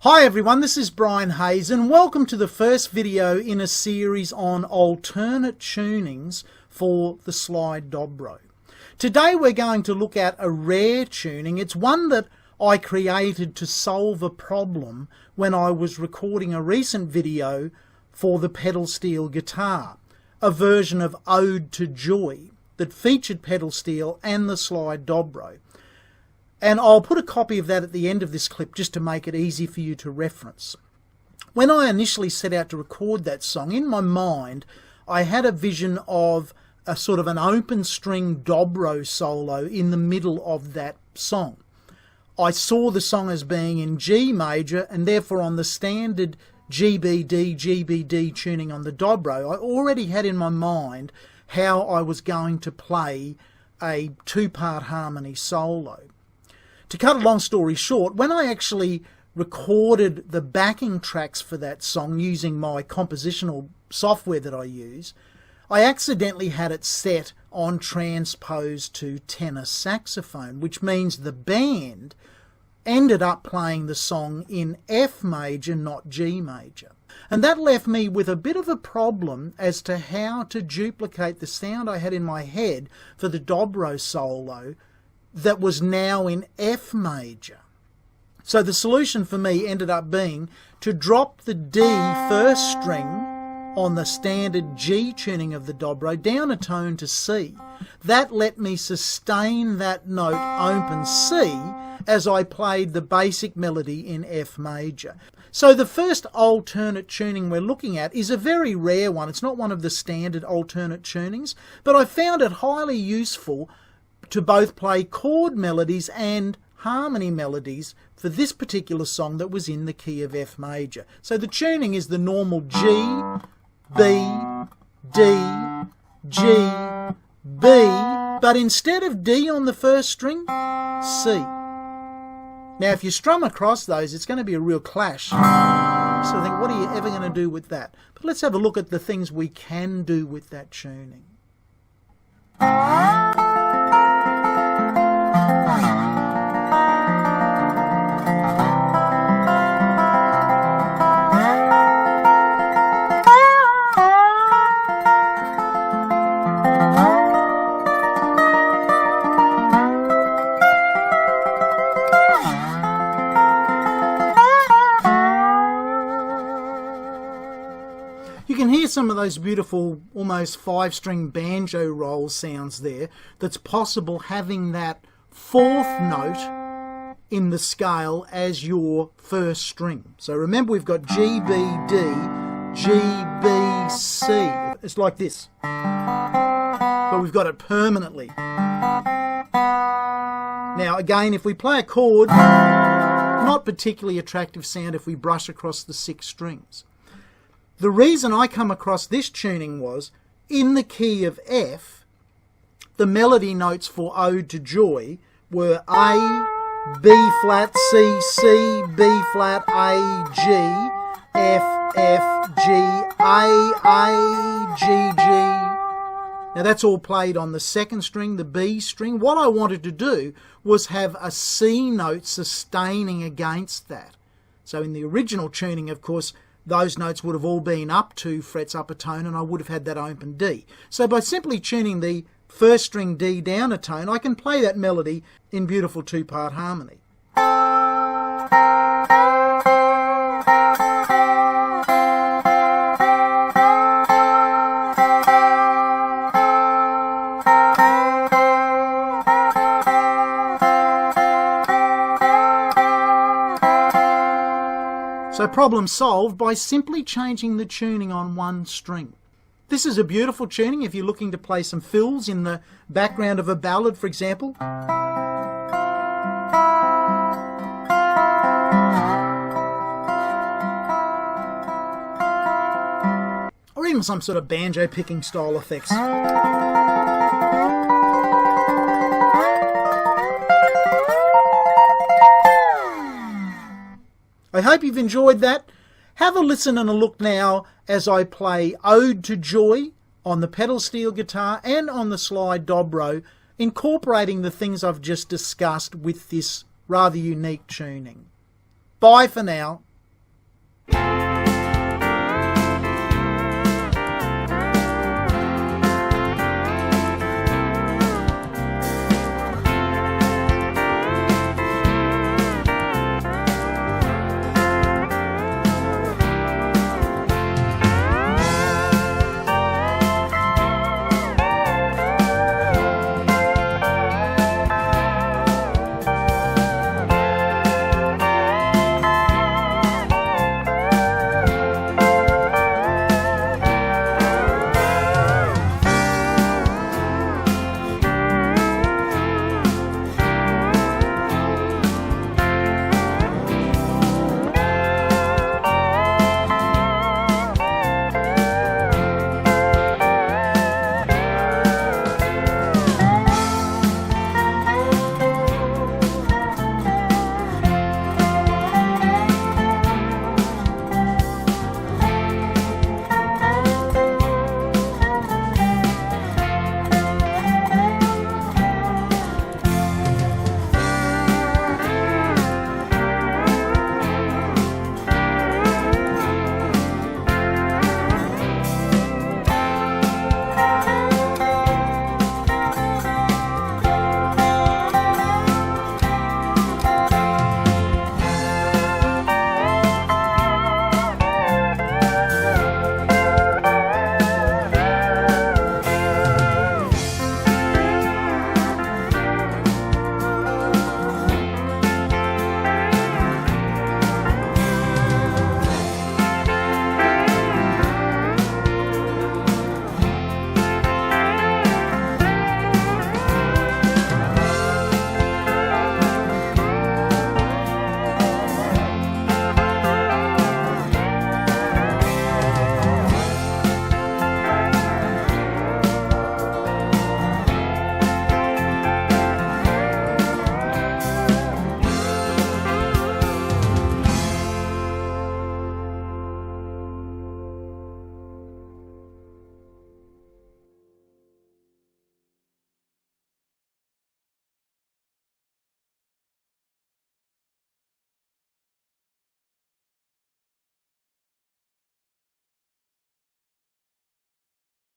Hi everyone, this is Brian Hayes and welcome to the first video in a series on alternate tunings for the Slide Dobro. Today we're going to look at a rare tuning. It's one that I created to solve a problem when I was recording a recent video for the pedal steel guitar, a version of Ode to Joy that featured pedal steel and the Slide Dobro. And I'll put a copy of that at the end of this clip just to make it easy for you to reference. When I initially set out to record that song, in my mind I had a vision of a sort of an open string dobro solo in the middle of that song. I saw the song as being in G major and therefore on the standard GBDGBD tuning on the dobro. I already had in my mind how I was going to play a two-part harmony solo. To cut a long story short, when I actually recorded the backing tracks for that song using my compositional software that I use, I accidentally had it set on transpose to tenor saxophone, which means the band ended up playing the song in F major, not G major. And that left me with a bit of a problem as to how to duplicate the sound I had in my head for the dobro solo that was now in F major. So the solution for me ended up being to drop the D first string on the standard G tuning of the dobro down a tone to C. That let me sustain that note open C as I played the basic melody in F major. So the first alternate tuning we're looking at is a very rare one. It's not one of the standard alternate tunings, but I found it highly useful to both play chord melodies and harmony melodies for this particular song that was in the key of F major. So the tuning is the normal G, B, D, G, B, but instead of D on the first string, C. Now if you strum across those, it's going to be a real clash. So I think, what are you ever going to do with that? But let's have a look at the things we can do with that tuning. You can hear some of those beautiful, almost five-string banjo roll sounds there. That's possible having that fourth note in the scale as your first string. So remember, we've got G, B, D, G, B, C. It's like this, but we've got it permanently. Now again, if we play a chord, not particularly attractive sound if we brush across the six strings. The reason I come across this tuning was, in the key of F, the melody notes for Ode to Joy were A, B flat, C, C, B flat, A, G, F, F, G, A, G, G. Now that's all played on the second string, the B string. What I wanted to do was have a C note sustaining against that. So in the original tuning, of course, those notes would have all been up 2 frets up a tone and I would have had that open D. So by simply tuning the first string D down a tone, I can play that melody in beautiful two-part harmony. So problem solved by simply changing the tuning on one string. This is a beautiful tuning if you're looking to play some fills in the background of a ballad, for example. Or even some sort of banjo picking style effects. I hope you've enjoyed that. Have a listen and a look now as I play Ode to Joy on the pedal steel guitar and on the Slide Dobro, incorporating the things I've just discussed with this rather unique tuning. Bye for now.